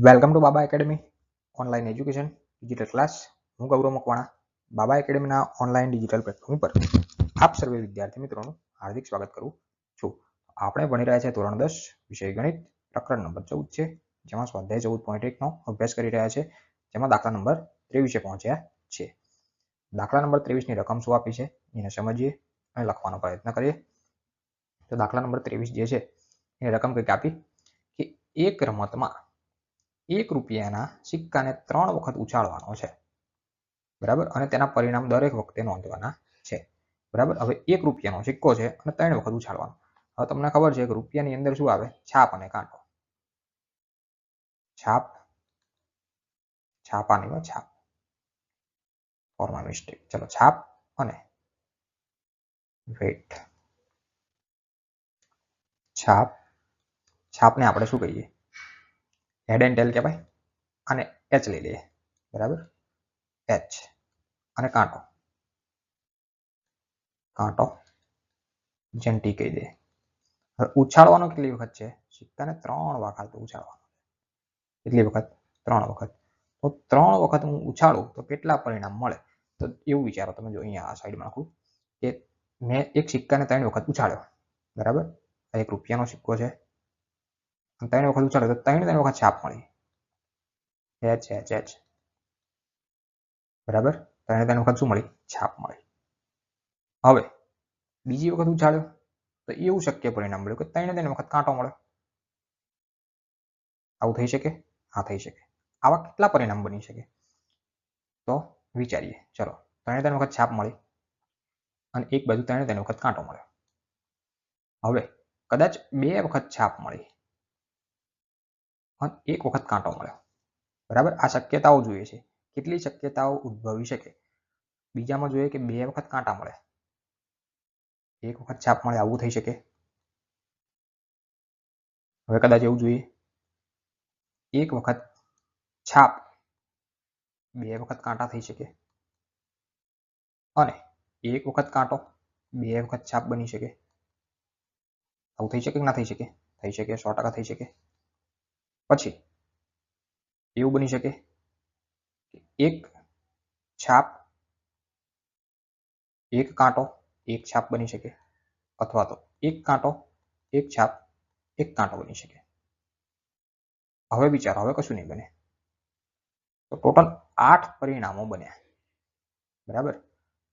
Welcome to Baba academy online education digital class. હું ગૌરવ મકવાણા બાબા એકેડમીના online digital platform પર આપ સર્વે વિદ્યાર્થી મિત્રોનું હાર્દિક સ્વાગત કરું છું. આપણે ભણી રહ્યા છીએ ધોરણ 10 વિષય ગણિત, પ્રકરણ નંબર 14 છે, જેમાં સ્વાધ્યાય 14.1નો અભ્યાસ કરી રહ્યા છે, જેમાં દાખલા નંબર 23 પહોંચ્યા છે. દાખલા નંબર 23ની રકમ શું આપી છે એને સમજીએ અને લખવાનો પ્રયત્ન કરીએ. તો દાખલા નંબર 23 જે છે એની રકમ કંઈક આપી કે એક રમતમાં 1 રૂપિયાના સિક્કાને 3 વખત ઉછાળવાનો છે, બરાબર, અને તેના પરિણામ દરેક વખતે નોંધવાના છે, બરાબર. હવે 1 રૂપિયાનો સિક્કો છે અને 3 વખત ઉછાળવાનો. હવે તમને ખબર છે કે રૂપિયાની અંદર શું આવે? છાપ અને કાંટો. છાપ, છાપાની છાપ, ફોર્મલ મિસ્ટેક. ચલો, છાપ અને વેટ. છાપ, છાપને આપણે શું કહીએ? હેડ એન્ડ ટેલ કહેવાય. અને એચ લઈ લઈએ, બરાબર, એચ. અને કાંટો, કાંટો જેને ટી કહી દે. હવે ઉછાળવાનો કેટલી વખત છે? સિક્કાને 3 વખત ઉછાળવાનો. કેટલી વખત? 3 વખત. તો 3 વખત હું ઉછાળું તો કેટલા પરિણામ મળે? તો એવું વિચારો તમે, જો અહીંયા આ સાઈડમાં નાખું કે મેં એક સિક્કાને 3 વખત ઉછાળ્યો, બરાબર. આ 1 રૂપિયાનો સિક્કો છે, 3 વખત ઉછાળ્યો તો 3 વખત છાપ મળી. એચ એચ એચ, બરાબર. 3 વખત શું મળી? છાપ મળી. હવે બીજી વખત ઉછાળ્યો તો એવું શક્ય પરિણામ મળ્યું કે 3 વખત કાંટો મળ્યો. આવું થઈ શકે? હા, થઈ શકે. આવા કેટલા પરિણામ બની શકે? તો વિચારીએ. ચલો, 3 વખત છાપ મળી અને એક બાજુ 3 વખત કાંટો મળ્યો. હવે કદાચ 2 વખત છાપ મળી અને 1 વખત કાંટો મળ્યો, બરાબર. આ શક્યતાઓ જોઈએ છે. કેટલી શક્યતાઓ ઉદ્ભવી શકે? બીજામાં જોઈએ કે 2 વખત કાંટા મળે, 1 વખત છાપ મળે, આવું થઈ શકે. હવે કદાચ એવું જોઈએ 1 વખત છાપ, 2 વખત કાંટા થઈ શકે, અને 1 વખત કાંટો, 2 વખત છાપ બની શકે. આવું થઈ શકે કે ના થઈ શકે? થઈ શકે, 100% થઈ શકે. પછી એવું બની શકે કે 1 છાપ, 1 કાંટો, 1 છાપ બની શકે, અથવા તો 1 કાંટો, 1 છાપ, 1 કાંટો બની શકે. હવે વિચારો, હવે કશું નહીં બને. તો ટોટલ 8 પરિણામો બન્યા, બરાબર.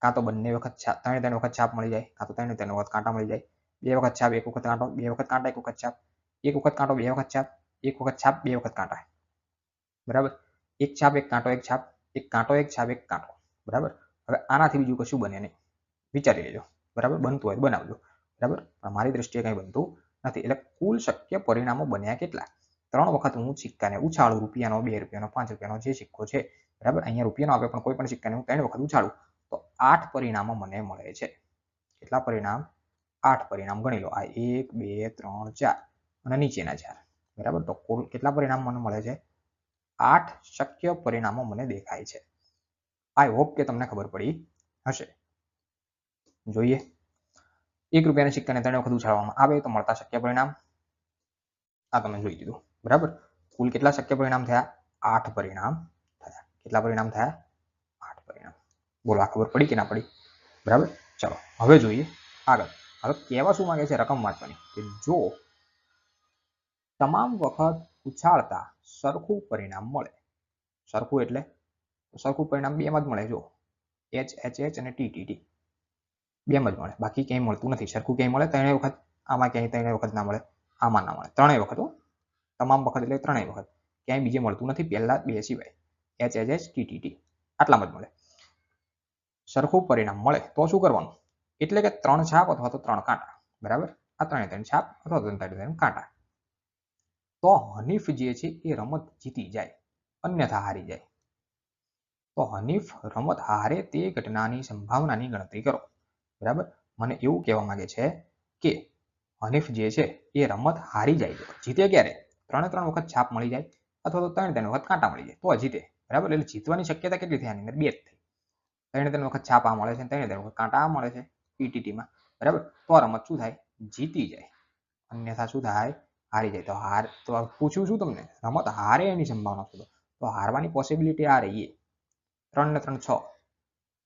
કાં તો બંને વખત છાપ, 3 વખત છાપ મળી જાય, કાં તો 3 વખત કાંટા મળી જાય. 2 વખત છાપ, 1 વખત કાંટો, 2 વખત કાંટા, 1 વખત છાપ, 1 વખત કાંટો, 2 વખત છાપ, 1 વખત છાપ, 2 વખત કાંટા, બરાબર. 1 છાપ, 1 કાંટો, 1 છાપ, 1 કાંટો, 1 છાપ, 1 કાંટો, બરાબર. હવે આનાથી બીજું કશું બને નહીં. વિચારી લેજો, બરાબર. બનતું હોય તો બનાવજો, બરાબર. પણ મારી દ્રષ્ટિએ કંઈ બનતું નથી. એટલે કુલ શક્ય પરિણામો બન્યા કેટલા? 3 વખત હું સિક્કાને ઉછાળું, રૂપિયાનો, 2 રૂપિયાનો, 5 રૂપિયાનો જે સિક્કો છે, બરાબર. અહીંયા રૂપિયાનો આવે પણ કોઈ પણ સિક્કાને હું 3 વખત ઉછાળું તો 8 પરિણામો મને મળે છે. કેટલા પરિણામ? 8 પરિણામ. ગણી લો, આ 1 2 3 4 અને નીચેના 4, બરાબર. તો કુલ કેટલા પરિણામ મને મળે છે? 8 શક્ય પરિણામો મને દેખાય છે. આઈ હોપ કે તમને ખબર પડી હશે. જોઈએ, 1 રૂપિયાના સિક્કાને 3 વખત ઉછાળવામાં આવે તો મળતા શક્ય પરિણામ આ તમે જોઈ લીધું, બરાબર. કુલ કેટલા શક્ય પરિણામ થયા? 8 પરિણામ થયા. કેટલા પરિણામ થયા? 8 પરિણામ. બોલો, આ ખબર પડી કે ના પડી? બરાબર. ચલો, હવે જોઈએ આગળ. હવે કહેવા શું માંગે છે? રકમ વાંચવાની કે જો તમામ વખત ઉછાળતા સરખું પરિણામ મળે. સરખું એટલે સરખું પરિણામ બેમાં જ મળે. જો એચ એચ એચ અને ટી ટી ટી બેમાં જ મળે, બાકી ક્યાંય મળતું નથી. સરખું ક્યાંય મળે 3 વખત, આમાં ક્યાંય 3 વખત ના મળે, આમાં ના મળે. 3 વખત, તમામ વખત એટલે 3 વખત, ક્યાંય બીજે મળતું નથી, પહેલા 2 સિવાય. H H H T T T આટલામાં જ મળે. સરખું પરિણામ મળે તો શું કરવાનું? એટલે કે 3 છાપ અથવા તો 3 કાંટા, બરાબર. આ 3 છાપ અથવા તો 3 કાંટા. તો હનીફ જે છે એ રમત જીતી જાય, અન્યથા હારી જાય. તો હનીફ રમત હારે તે ઘટનાની સંભાવનાની ગણતરી કરો, બરાબર. મને એવું કહેવા માંગે છે કે હનીફ જે છે એ રમત હારી જાય છે. જીતે ક્યારે? 3 વખત છાપ મળી જાય અથવા તો 3 વખત કાંટા મળી જાય તો જીતે, બરાબર. એટલે જીતવાની શક્યતા કેટલી થઈ? આની અંદર 2 જ થઈ. 3 વખત છાપ આ મળે છે, 3 વખત કાંટા આ મળે છે પીટીટીમાં, બરાબર. તો રમત શું થાય? જીતી જાય. અન્યથા શું થાય? હારી જાય. તો હાર તો પૂછ્યું છું તમને, રમત હારે એની સંભાવના શોધો. તો હારવાની પોસિબિલિટી આ રહી 3 ને 3 6.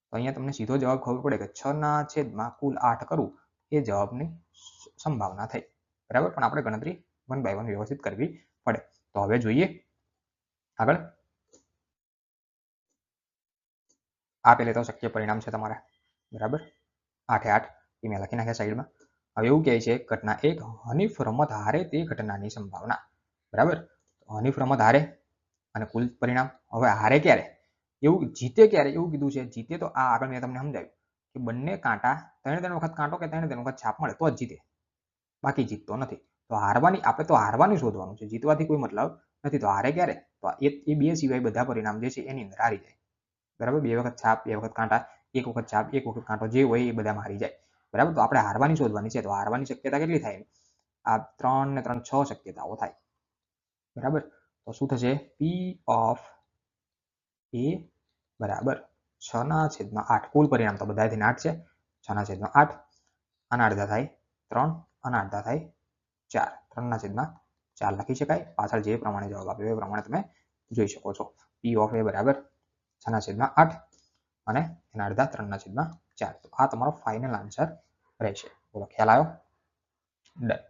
તો અહીંયા તમને સીધો જવાબ ખબર પડે કે 6 ના છેદમાં કુલ 8 કરવું એ જવાબની સંભાવના થઈ. બરાબર, પણ આપણે ગણતરી 1 બાય 1 વ્યવસ્થિત કરવી પડે. તો હવે જોઈએ આગળ. આ પેલે તો શક્ય પરિણામ છે તમારા. બરાબર, 8 એ 8 એ મેં લખી નાખ્યા સાઈડમાં. હવે એવું કહે છે ઘટના 1 હનીફ રમત હારે તે ઘટનાની સંભાવના. બરાબર, હનીફ રમત હારે અને કુલ પરિણામ. હવે હારે ક્યારે, એવું જીતે ક્યારે એવું કીધું છે. જીતે તો આ આગળ મેં તમને સમજાવ્યું કે બંને કાંટા 3 વખત કાંટો કે 3 વખત છાપ મળે તો જ જીતે, બાકી જીતતો નથી. તો હારવાની, આપણે તો હારવાની શોધવાનું છે, જીતવાથી કોઈ મતલબ નથી. તો હારે ક્યારે, તો એ બે સિવાય બધા પરિણામ જે છે એની અંદર હારી જાય. બરાબર, 2 વખત છાપ, 2 વખત કાંટા, 1 વખત છાપ, 1 વખત કાંટો, જે હોય એ બધામાં હારી જાય. બરાબર, તો આપણે હારવાની શોધવાની છે. તો હારવાની શક્યતા કેટલી થાય, આ 3 ને 3 6 શક્યતાઓ થાય. બરાબર, તો શું થશે, P ઓફ A બરાબર 6/8. કુલ પરિણામ તો બધાથી 8 છે. 6/8. આના અડધા થાય 3, આના અડધા થાય 4. 3/4 લખી શકાય. પાછળ જે પ્રમાણે જવાબ આપ્યો એ પ્રમાણે તમે જોઈ શકો છો. P ઓફ A બરાબર 6/8 અને એના અડધા 3/4. તો આ તમારો ફાઇનલ આન્સર રહેશે. બોલો, ખ્યાલ આવ્યો? ડન.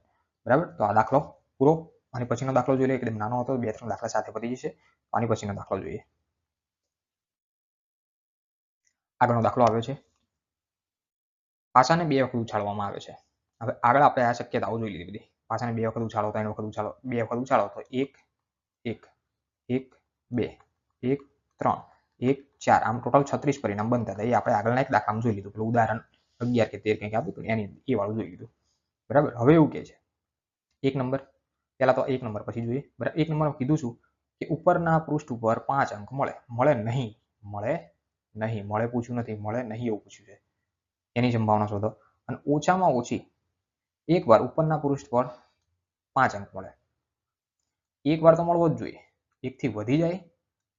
બરાબર, તો આ દાખલો પૂરો. આની પછીનો દાખલો જોઈ લે. એકદમ નાનો હતો, 2-3 દાખલા સાથે પતી જશે. આની પછીનો દાખલો જોઈએ. આગળનો દાખલો આવ્યો છે, પાસાને 2 વખત ઉછાળવામાં આવે છે. હવે આગળ આપણે આ શક્યતાઓ જોઈ લીધી બધી. પાસાને 2 વખત ઉછાળો, 3 વખત ઉછાળો, 2 વખત ઉછાળો તો 1 1 1 2 1 3 1 4, આમ ટોટલ 36 પરિણામ બનતા હતા. એ આપણે આગળના એક દાખલામાં જોઈ લીધું. પેલું ઉદાહરણ 11 કે 13 કંઈક આપ્યું હતું એની એ વાળું જોઈ લીધું. બરાબર, હવે એવું કહે છે 1 નંબર, પહેલા તો 1 નંબર પછી જોઈએ. બરાબર, 1 નંબરમાં કીધું છું કે ઉપરના પૃષ્ઠ ઉપર 5 અંક મળે. મળે નહીં, મળે નહીં, મળે પૂછ્યું નથી, મળે નહીં એવું પૂછ્યું છે. એની સંભાવના શોધો. અને ઓછામાં ઓછી એક વાર ઉપરના પૃષ્ઠ પર 5 અંક મળે. એક વાર તો મળવો જ જોઈએ. 1 થી વધી જાય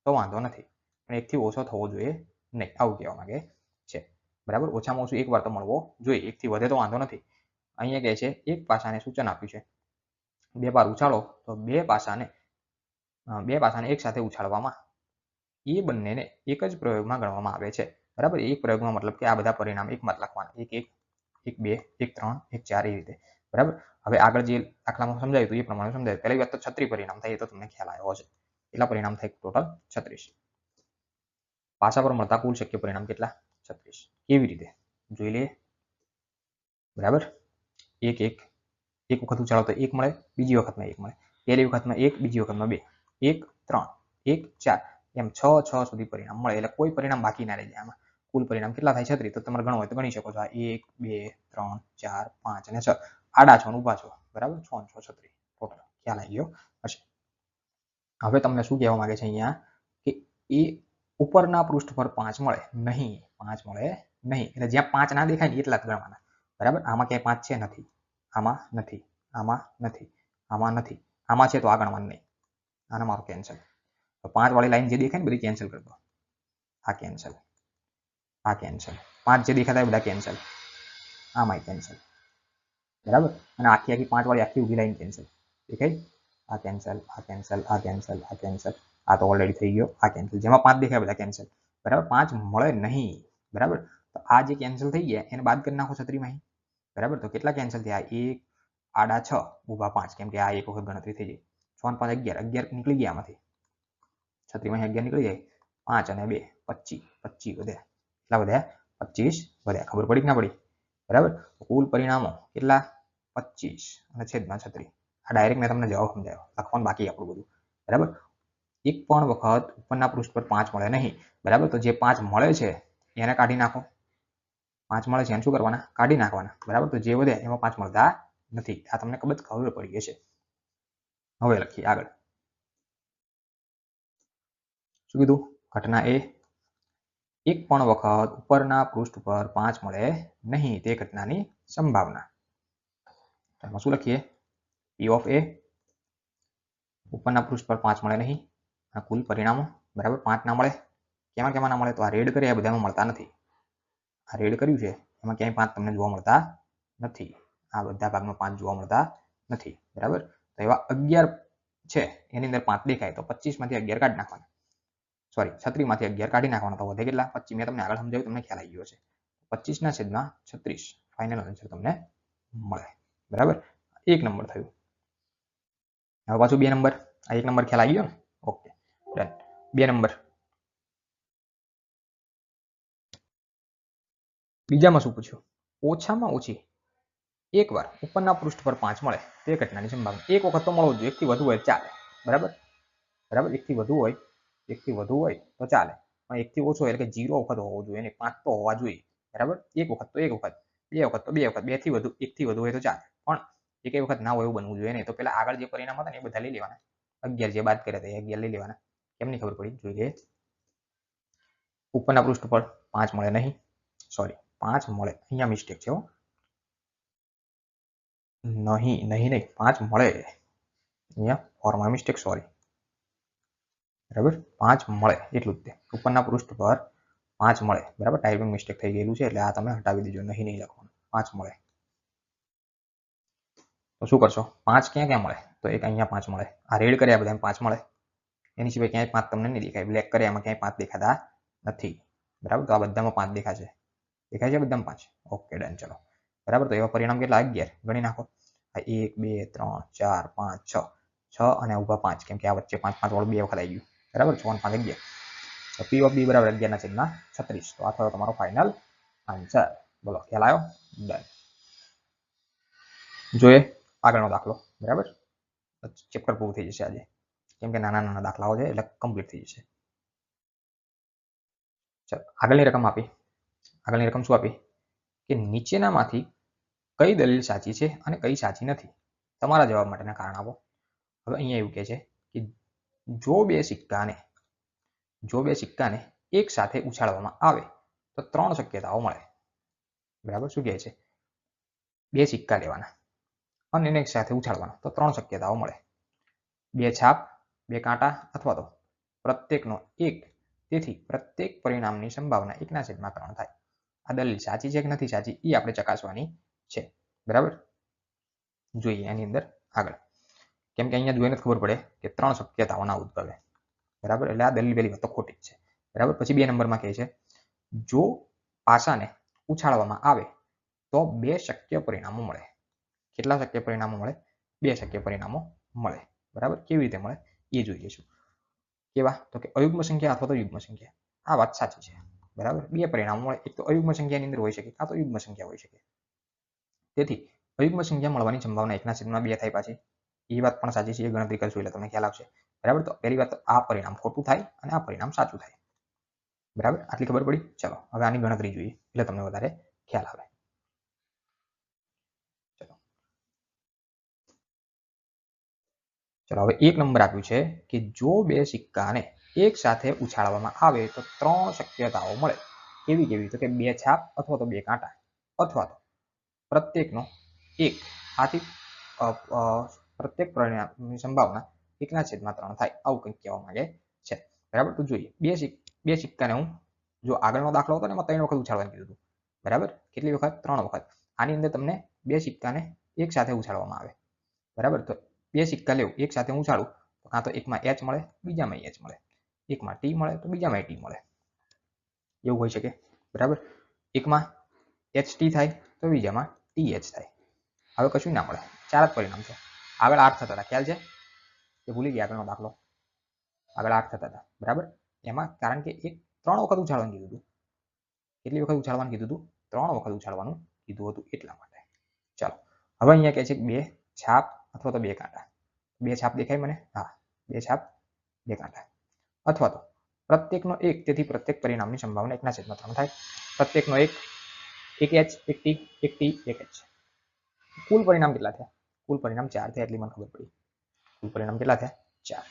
તો વાંધો નથી, પણ 1 થી ઓછો થવો જોઈએ નહીં, આવું કહેવા માંગે છે. બરાબર, ઓછામાં ઓછું એક વાર તો મળવો જોઈએ. 1 થી વધે તો વાંધો નથી. અહીંયા કહે છે એક પાસાને સૂચન આપ્યું છે 2 વાર ઉછાળો તો 2 પાસાને એક સાથે ઉછાળવામાં એ બંનેને એક જ પ્રયોગમાં ગણવામાં આવે છે. બરાબર, એક પ્રયોગમાં મતલબ કે આ બધા પરિણામ એકમાં જ લખવાના. 1 1 1 2 1 3 1 4 એ રીતે. બરાબર, હવે આગળ જે દાખલામાં સમજાવ્યું હતું એ પ્રમાણે સમજાવ્યું. પહેલી વાત તો 36 પરિણામ થાય, એ તો તમને ખ્યાલ આવ્યો હશે. કેટલા પરિણામ થાય ટોટલ? 36. પાસા પર મળતા કુલ શક્ય પરિણામ કેટલા? 36. કેવી રીતે જોઈ લઈએ. બરાબર, 1 1 એક વખત ઉછાળો તો 1 મળે, બીજી વખતમાં 1 મળે, પહેલી વખતમાં 1, બીજી વખતમાં 2, 1 3 1 4, એમ 6 સુધી પરિણામ મળે. એટલે કોઈ પરિણામ બાકી ના રહી જાય. આમાં કુલ પરિણામ કેટલા થાય? 36. તો તમારે ગણવું હોય તો ગણી શકો છો. 1 2 3 4 5 અને 6. આડા છો ને ઊભા છો. બરાબર, 6 ને 6 36 ટોટલ. ખ્યાલ આવી ગયો હશે. હવે તમને શું કહેવા માંગે છે અહીંયા કે એ ઉપરના પૃષ્ઠ પર 5 મળે નહીં, 5 મળે નહીં. એટલે જ્યાં 5 ના દેખાય ને એટલા જ ગણવાના. બરાબર, આમાં ક્યાંય 5 છે નથી, આમાં નથી, આમાં નથી, આમાં નથી, આમાં છે તો આ ગણવાનું નહીં. આને મારો કેન્સલ. તો 5 વાળી લાઈન જે દેખાય ને બધી કેન્સલ કરી દો. આ કેન્સલ, આ કેન્સલ, 5 જે દેખાતા બધા કેન્સલ, આમાંય કેન્સલ. બરાબર, અને આખી 5 વાળી આખી ઊભી લાઈન કેન્સલ. દેખાય? આ કેન્સલ, આ કેન્સલ, આ કેન્સલ, આ કેન્સલ, આ તો ઓલરેડી થઈ ગયો. આ કેન્સલ, જેમાં 5 દેખાય બધા કેન્સલ. બરાબર, 5 મળે નહીં. બરાબર, તો આ જે કેન્સલ થઈ ગયા એને બાદ કરી નાખો 36 માં. બરાબર, તો કેટલા કેન્સલ થયા? 1 આડા 6 ઊભા 5, કેમ કે આ એક વખત ગણતરી થઈ જાય. 6 ને 5 11, 11 નીકળી ગયા આમાંથી. 36 માં 11 નીકળી જાય. 5 અને 2 25, 25 વધ્યા. કેટલા વધ્યા? 25 વધ્યા. ખબર પડી કે ના પડી? બરાબર, કુલ પરિણામો કેટલા? 25 અને છેદમાં 36. આ ડાયરેક્ટ મેં તમને જવાબ સમજાવ્યો, લખવાનું બાકી આપણું બધું. બરાબર, એક પણ વખત ઉપરના પૃષ્ઠ પર 5 મળે નહીં. બરાબર, તો જે 5 મળે છે એને કાઢી નાખો. 5 મળે છે એને શું કરવાના? કાઢી નાખવાના. બરાબર, તો જે વધે એમાં 5 મળતા નથી. આ તમને ખબર પડી હશે. હવે લખીએ આગળ. શું કીધું? ઘટના એ એક પણ વખત ઉપરના પૃષ્ઠ પર 5 મળે નહીં તે ઘટનાની સંભાવના. એમાં શું લખીએ? P ઓફ A ઉપરના પૃષ્ઠ પર 5 મળે નહીં. આ કુલ પરિણામો. બરાબર, 5 ના મળે. કેમાં ના મળે? તો આ રેડ કર્યા બધામાં મળતા નથી. આ રેડ કર્યું છે એમાં ક્યાંય 5 તમને જોવા મળતા નથી. આ બધા ભાગમાં 5 જોવા મળતા નથી. બરાબર, તો એવા 11 છે એની અંદર 5 દેખાય તો 25 માંથી 11 કાઢી નાખવાના, સોરી 36 માંથી 11 કાઢી નાખવાના, તો વધે કેટલા? 25. મેં તમને આગળ સમજાવ્યું, તમને ખ્યાલ આવી ગયો છે. 25 ના છેદમાં 36 ફાઇનલ આન્સર તમને મળે. બરાબર, 1 નંબર થયું. હવે પાછું 2 નંબર. આ 1 નંબર ખ્યાલ આવી ગયો ને? Okay done. 2 નંબર. બીજામાં શું પૂછ્યું? ઓછામાં ઓછી એકવાર ઉપરના પૃષ્ઠ પર 5 મળે તે ઘટનાની સંભાવના. એક વખત તો મળવો જોઈએ, એકથી વધુ હોય ચાલે. બરાબર, બરાબર, એકથી વધુ હોય તો ચાલે, પણ એકથી ઓછો એટલે કે 0 વખત હોવો જોઈએ અને 5 તો હોવા જોઈએ. બરાબર, એક વખત તો એક વખત, બે વખત તો બે વખત, બે થી વધુ, એકથી વધુ હોય તો ચાલે, પણ એક વખત ના હોય એવું બનવું જોઈએ નહીં. તો પેલા આગળ જે પરિણામ હતા ને એ બધા લઈ લેવાના. 11 જે બાદ કર્યા હતા એ 11 લઈ લેવાના. કેમની ખબર પડી જોઈ લઈએ. ઉપરના પૃષ્ઠ પર 5 મળે નહીં, સોરી 5 મળે, અહીંયા મિસ્ટેક છે. નહીં 5 મળે, અહીંયા ફોર્મમાં મિસ્ટેક, સોરી. બરાબર, 5 મળે એટલું જ તે. ઉપરના પૃષ્ઠ પર 5 મળે. બરાબર, ટાઈપિંગ મિસ્ટેક થઈ ગયેલું છે એટલે આ તમે હટાવી દેજો, નહીં લખવાનું. 5 મળે તો શું કરશો? 5 ક્યાં ક્યાં મળે? તો એક અહીંયા 5 મળે. આ રેડ કર્યા બધા 5 મળે. એની સિવાય ક્યાંય 5 તમને નહીં દેખાય. બ્લેક કર્યા એમાં ક્યાંય 5 દેખાતા નથી. બરાબર, તો આ બધામાં 5 દેખાશે. દેખાય છે બધામાં 5? Okay done. ચલો બરાબર, તો એવા પરિણામ કેટલા? 11 ગણી નાખો. 1 2 3 4 5 6 અને ઉભા 5, કેમ કે આ વચ્ચે 5 5 વાળું 2 વખત આવી ગયું. બરાબર, 6 અને 5 11. તો P of B બરાબર 11 ના છેદમાં 36. તો આ થયો તમારો ફાઇનલ આન્સર. બોલો, ખ્યાલ આવ્યો? ડન. જોઈએ આગળનો દાખલો. બરાબર, ચેપ્ટર પૂરું થઈ જશે આજે, કેમ કે નાના નાના દાખલાઓ છે એટલે કમ્પ્લીટ થઈ જશે. ચાલો, આગળની રકમ આપી. આગળની રકમ શું આપી? કે નીચેનામાંથી કઈ દલીલ સાચી છે અને કઈ સાચી નથી? તમારા જવાબ માટેના કારણ આપો. હવે અહીંયા એવું કહે છે કે જો બે સિક્કાને એક સાથે ઉછાળવામાં આવે તો 3 શક્યતાઓ મળે. બરાબર, શું કહે છે? બે સિક્કા લેવાના અને એને એક સાથે ઉછાળવાના તો 3 શક્યતાઓ મળે. બે છાપ, બે કાંટા અથવા તો પ્રત્યેકનો એક. તેથી પ્રત્યેક પરિણામની સંભાવના 1/3 થાય. આ દલીલ સાચી છે કે નથી સાચી એ આપણે ચકાસવાની છે. બરાબર, જોઈએ આની અંદર આગળ, કેમ કે અહીંયા જોઈને ખબર પડે કે 3 શક્યતાઓના ઉદ્ભવે. બરાબર, એટલે આ દલીલ પહેલી વાત તો ખોટી જ છે. બરાબર, પછી 2 નંબરમાં કહે છે જો પાસાને ઉછાળવામાં આવે તો 2 શક્ય પરિણામો મળે. કેટલા શક્ય પરિણામો મળે? 2 શક્ય પરિણામો મળે. બરાબર, કેવી રીતે મળે એ જોઈ લઈશું. કેવા? તો કે અયુગ્મ સંખ્યા અથવા તો યુગ્મ સંખ્યા. આ વાત સાચી છે. બરાબર, 2 પરિણામો મળે. એક તો અયુગ્મ સંખ્યાની અંદર હોઈ શકે, કાં તો યુગ્મ સંખ્યા હોઈ શકે. તેથી અયુગ્મ સંખ્યા મળવાની સંભાવના 1/2 થાય. પાછી એ વાત પણ સાચી છે. એ ગણતરી કરશું એટલે તમને ખ્યાલ આવશે. બરાબર, તો પહેલી વાત તો આ પરિણામ ખોટું થાય અને આ પરિણામ સાચું થાય. બરાબર, આટલી ખબર પડી. ચલો હવે આની ગણતરી જોઈએ એટલે તમને વધારે ખ્યાલ આવે. ચલો હવે 1 નંબર આપ્યું છે કે જો બે સિક્કાને એક સાથે ઉછાળવામાં આવે તો 3 શક્યતાઓ મળે. કેવી? તો કે બે છાપ અથવા તો બે કાંટા અથવા તો પ્રત્યેકનો એક. આથી પ્રત્યેક પરિણામની સંભાવના 1/3 થાય. આવું કંઈક કહેવા માંગે છે. બરાબર, તો જોઈએ. બે સિક્કાને હું, જો આગળનો દાખલો હતો ને એમાં 3 વખત ઉછાળવાનું કીધું હતું. બરાબર, કેટલી વખત? 3 વખત. આની અંદર તમને બે સિક્કાને એક સાથે ઉછાળવામાં આવે. બરાબર, તો બે સિક્કા લેવું એક સાથે ઉછાળું તો કાં તો એકમાં H મળે, બીજામાં H મળે. એકમાં T મળે તો બીજામાં T મળે. એવું હોઈ શકે. બરાબર, એકમાં HT થાય તો બીજામાં TH થાય. હવે કશું ના મળે. 4 જ પરિણામ છે. આગળ 8 થતા હતા, ખ્યાલ છે કે ભૂલી ગયા? આગળનો દાખલો આગળ 8 થતા હતા. બરાબર, એમાં કારણ કે 3 વખત ઉછાળવાનું કીધું હતું. કેટલી વખત ઉછાળવાનું કીધું હતું? 3 વખત ઉછાળવાનું કીધું હતું એટલા માટે. ચાલો હવે અહીંયા કહે છે કે બે છાપ અથવા તો બે કાંટા. બે છાપ દેખાય મને? હા, બે છાપ બે કાંટા અથવા તો પ્રત્યેકનો એક. તેથી પ્રત્યેક પરિણામની સંભાવના 1/3 થાય. પ્રત્યેકનો એક H, એક T, એક T, એક H. કુલ પરિણામ કેટલા થયા? કુલ પરિણામ 4 થયા. એટલી મને ખબર પડી. કુલ પરિણામ કેટલા થયા? 4.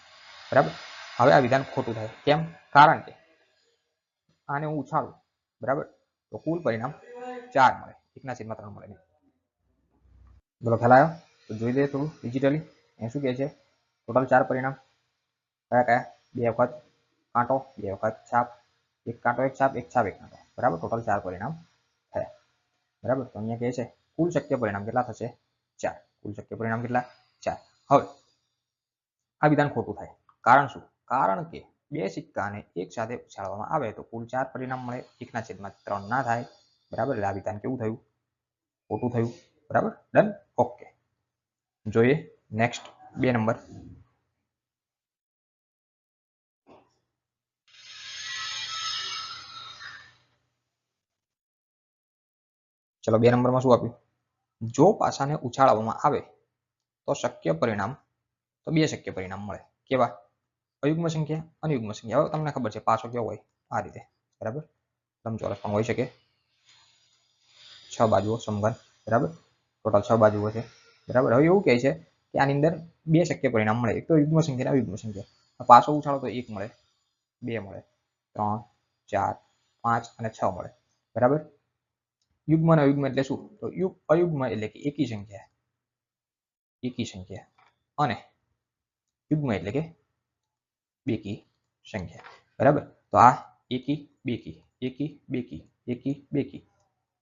બરાબર, હવે આ વિધાન ખોટું થાય. કેમ? કારણ કે આને હું ઉછાળું, બરાબર, તો કુલ પરિણામ 4 મળે, 1/3 મળે નહીં. બોલો, ખ્યાલ આવ્યો? તો જોઈ લઈએ થોડું ડિજિટલી. એ શું કહે છે? ટોટલ 4 પરિણામ કયા? બે વખત કાંટો, બે વખત છાપ, એક કાંટો એક છાપ, એક છાપ એક કાંટો. બરાબર, ટોટલ 4 પરિણામ થયા. બરાબર, તો અહીંયા કહે છે કુલ શક્ય પરિણામ કેટલા થશે? 4. કુલ શક્ય પરિણામ કેટલા? 4. હવે આ વિધાન ખોટું થાય. કારણ શું? કારણ કે બે સિક્કાને એક સાથે ઉછાળવામાં આવે તો કુલ 4 પરિણામ મળે, 1/3 ના થાય. બરાબર, એટલે આ વિધાન કેવું થયું? ખોટું થયું. બરાબર, ડન. ઓકે, જોઈએ નેક્સ્ટ 2 નંબર. ચલો 2 નંબરમાં શું આપ્યું? જો પાસાને ઉછાળવામાં આવે તો શક્ય પરિણામ, તો 2 શક્ય પરિણામ મળે. કેવા? અયુગ્મ સંખ્યા, અનુયુગ્મ સંખ્યા. હવે તમને ખબર છે પાસો કેવો હોય, આ રીતે. બરાબર, લંબચોરસ પણ હોઈ શકે, 6 બાજુઓ સમઘન. બરાબર, ટોટલ 6 બાજુઓ છે. બરાબર, હવે એવું કહે છે કે આની અંદર 2 શક્ય પરિણામ મળે. એક તો યુગ્મ સંખ્યા અને અયુગ્મ સંખ્યા. પાસો ઉછાળો તો 1 મળે, 2 મળે, 3, 4, 5 અને 6 મળે. બરાબર, યુગ્મ અને અયુગ્મ એટલે શું? તો અયુગ્મ એટલે કે એકી સંખ્યા, એકી સંખ્યા, અને યુગ્મ એટલે કે બેકી સંખ્યા. બરાબર, તો આ એકી બેકી, એકી બેકી, એકી બેકી,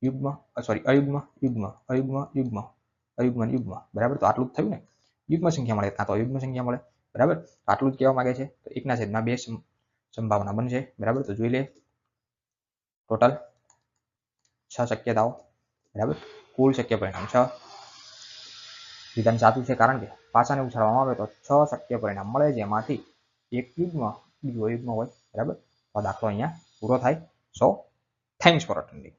યુગ્મ સોરી અયુગ્મ યુગ્મ અયુગ્મ યુગ્મ અયુગ્મ યુગ્મ. બરાબર, તો આટલું જ થયું ને. યુગ્મ સંખ્યા મળે કાં તો અયુગ્મ સંખ્યા મળે. બરાબર, આટલું જ કહેવા માંગે છે. તો 1/2 સંભાવના બનશે. બરાબર, તો જોઈ લે ટોટલ 6 શક્યતાઓ. બરાબર, કુલ શક્ય પરિણામ 6. વિધાન સાચું છે કારણ કે પાસાને ઉછાળવામાં આવે તો 6 શક્ય પરિણામ મળે, જેમાંથી એક યુગ્મ, બીજું અયુગ્મ હોય. બરાબર, તો દાખલો અહીંયા પૂરો થાય. સો થેન્ક્સ ફોર અટેન્ડિંગ.